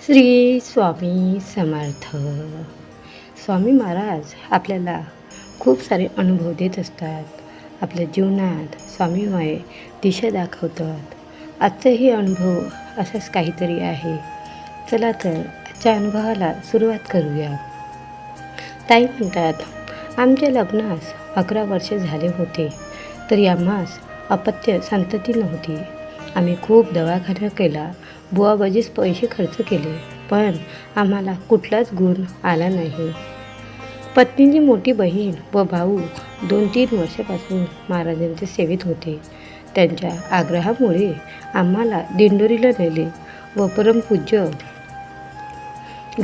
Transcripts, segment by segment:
श्री स्वामी समर्थ. स्वामी महाराज आपल्याला खूप सारे अनुभव देत असतात. आपल्या जीवनात स्वामीमय दिशा दाखवतात. आजचाही अनुभव असाच काहीतरी आहे. चला तर आजच्या अनुभवाला सुरुवात करूया. ताई म्हणतात, आमच्या लग्नास 11 वर्षे झाले होते, तरी आम्हास अपत्य संतती नव्हती. आम्ही खूप दवाखाना केला, बुवाबाजीस पैसे खर्च केले, पण आम्हाला कुठलाच गुण आला नाही. पत्नीची मोठी बहीण व भाऊ 2-3 वर्षापासून महाराजांच्या सेवेत होते. त्यांच्या आग्रहामुळे आम्हाला दिंडोरीला नेले व परमपूज्य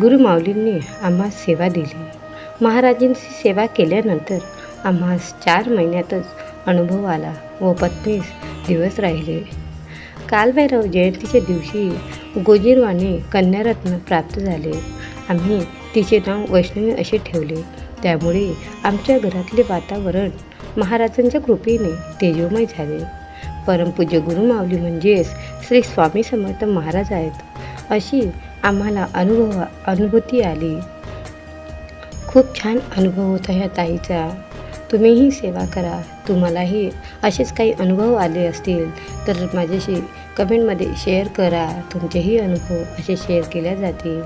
गुरुमाऊलींनी आम्हास सेवा दिली. महाराजांची सेवा केल्यानंतर आम्हास 4 महिन्यातच अनुभव आला व पत्नीस दिवस राहिले. कालभैरव जयंतीच्या दिवशी गोजीरवाणे कन्यारत्न प्राप्त झाले. आम्ही तिचे नाव वैष्णवी असे ठेवले. त्यामुळे आमच्या घरातले वातावरण महाराजांच्या कृपेने तेजोमय झाले. परमपूज्य गुरुमाऊली म्हणजेच श्री स्वामी समर्थ महाराज आहेत अशी आम्हाला अनुभूती आली. खूप छान अनुभव होता ह्या ताईचा. तुम्हीही सेवा करा. तुम्हालाही असेच काही अनुभव आले असतील तर माझ्याशी कमेंटमध्ये शेअर करा. तुमचेही अनुभव असे शेअर केले जातील.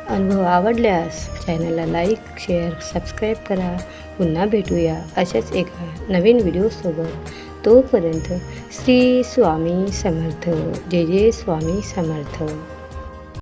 अनुभव आवडल्यास चॅनलला लाईक, शेअर, सबस्क्राईब करा. पुन्हा भेटूया अशाच एका नवीन व्हिडिओसोबत. तोपर्यंत श्री स्वामी समर्थ. जय जय स्वामी समर्थ.